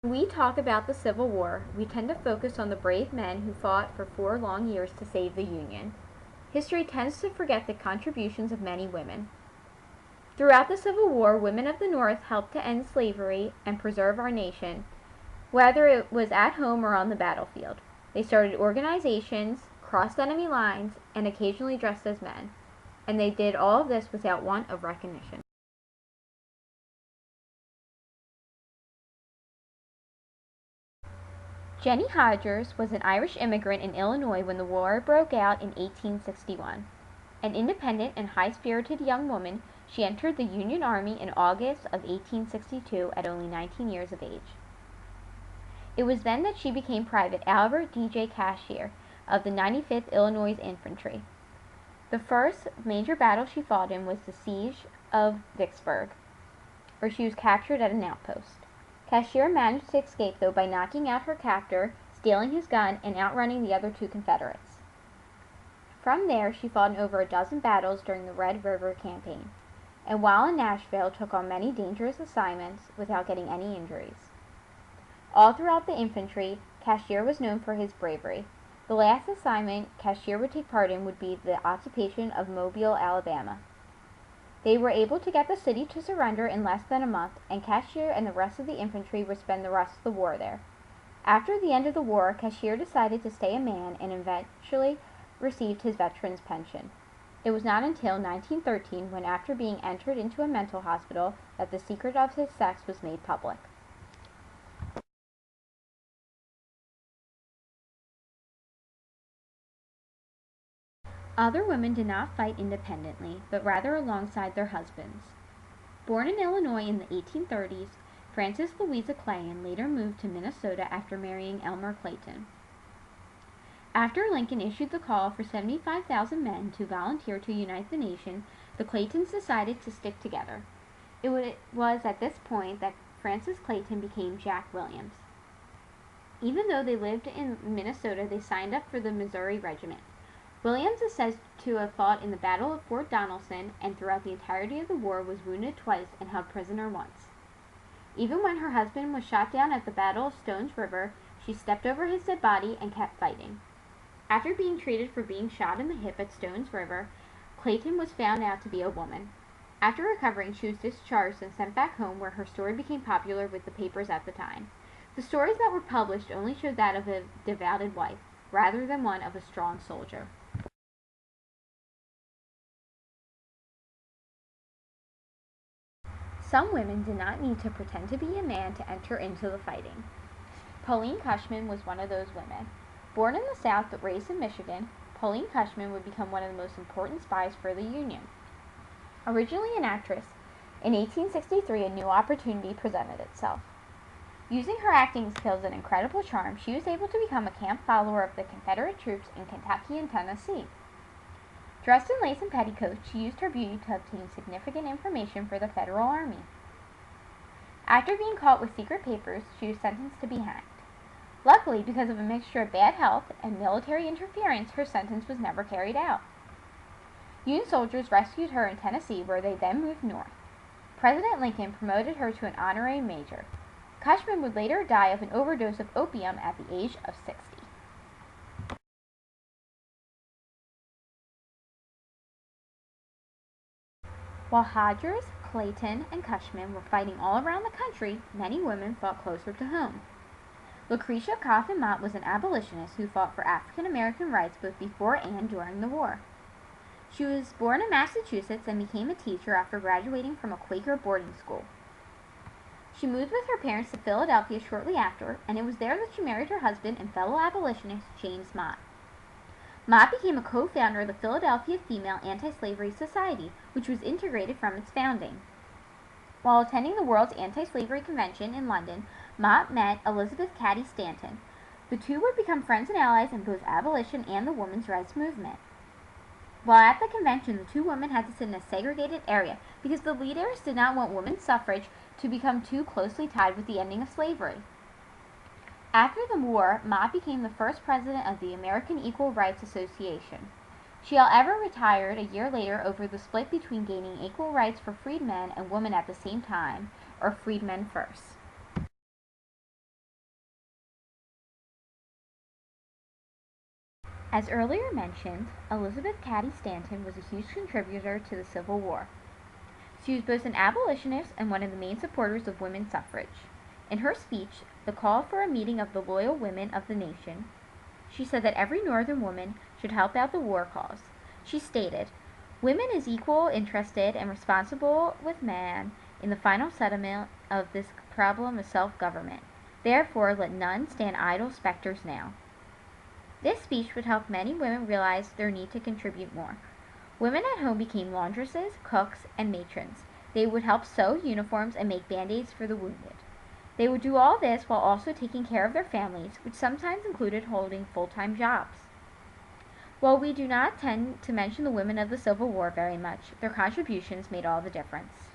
When we talk about the Civil War, we tend to focus on the brave men who fought for 4 long years to save the Union. History tends to forget the contributions of many women. Throughout the Civil War, women of the North helped to end slavery and preserve our nation, whether it was at home or on the battlefield. They started organizations, crossed enemy lines, and occasionally dressed as men. And they did all of this without want of recognition. Jenny Hodges was an Irish immigrant in Illinois when the war broke out in 1861. An independent and high-spirited young woman, she entered the Union Army in August of 1862 at only 19 years of age. It was then that she became Private Albert D.J. Cashier of the 95th Illinois Infantry. The first major battle she fought in was the siege of Vicksburg, where she was captured at an outpost. Cashier managed to escape, though, by knocking out her captor, stealing his gun, and outrunning the other 2 Confederates. From there, she fought in over a dozen battles during the Red River Campaign, and while in Nashville, took on many dangerous assignments without getting any injuries. All throughout the infantry, Cashier was known for his bravery. The last assignment Cashier would take part in would be the occupation of Mobile, Alabama. They were able to get the city to surrender in less than a month, and Cashier and the rest of the infantry would spend the rest of the war there. After the end of the war, Cashier decided to stay a man and eventually received his veteran's pension. It was not until 1913, when after being entered into a mental hospital, that the secret of his sex was made public. Other women did not fight independently, but rather alongside their husbands. Born in Illinois in the 1830s, Frances Louisa Clay later moved to Minnesota after marrying Elmer Clayton. After Lincoln issued the call for 75,000 men to volunteer to unite the nation, the Claytons decided to stick together. It was at this point that Frances Clayton became Jack Williams. Even though they lived in Minnesota, they signed up for the Missouri Regiment. Williams is said to have fought in the Battle of Fort Donelson, and throughout the entirety of the war was wounded twice and held prisoner once. Even when her husband was shot down at the Battle of Stones River, she stepped over his dead body and kept fighting. After being treated for being shot in the hip at Stones River, Clayton was found out to be a woman. After recovering, she was discharged and sent back home, where her story became popular with the papers at the time. The stories that were published only showed that of a devoted wife, rather than one of a strong soldier. Some women did not need to pretend to be a man to enter into the fighting. Pauline Cushman was one of those women. Born in the South but raised in Michigan, Pauline Cushman would become one of the most important spies for the Union. Originally an actress, in 1863 a new opportunity presented itself. Using her acting skills and incredible charm, she was able to become a camp follower of the Confederate troops in Kentucky and Tennessee. Dressed in lace and petticoats, she used her beauty to obtain significant information for the Federal Army. After being caught with secret papers, she was sentenced to be hanged. Luckily, because of a mixture of bad health and military interference, her sentence was never carried out. Union soldiers rescued her in Tennessee, where they then moved north. President Lincoln promoted her to an honorary major. Cushman would later die of an overdose of opium at the age of 60. While Hodges, Clayton, and Cushman were fighting all around the country, many women fought closer to home. Lucretia Coffin Mott was an abolitionist who fought for African American rights both before and during the war. She was born in Massachusetts and became a teacher after graduating from a Quaker boarding school. She moved with her parents to Philadelphia shortly after, and it was there that she married her husband and fellow abolitionist James Mott. Mott became a co-founder of the Philadelphia Female Anti-Slavery Society, which was integrated from its founding. While attending the World's Anti-Slavery Convention in London, Mott met Elizabeth Cady Stanton. The two would become friends and allies in both abolition and the women's rights movement. While at the convention, the two women had to sit in a segregated area because the leaders did not want women's suffrage to become too closely tied with the ending of slavery. After the war, Mott became the first president of the American Equal Rights Association. She, however, retired a year later over the split between gaining equal rights for freedmen and women at the same time, or freedmen first. As earlier mentioned, Elizabeth Cady Stanton was a huge contributor to the Civil War. She was both an abolitionist and one of the main supporters of women's suffrage. In her speech, The Call for a Meeting of the Loyal Women of the Nation, she said that every Northern woman should help out the war cause. She stated, "Women is equal interested and responsible with man in the final settlement of this problem of self-government. Therefore, let none stand idle specters now." This speech would help many women realize their need to contribute more. Women at home became laundresses, cooks, and matrons. They would help sew uniforms and make band-aids for the wounded. They would do all this while also taking care of their families, which sometimes included holding full-time jobs. While we do not tend to mention the women of the Civil War very much, their contributions made all the difference.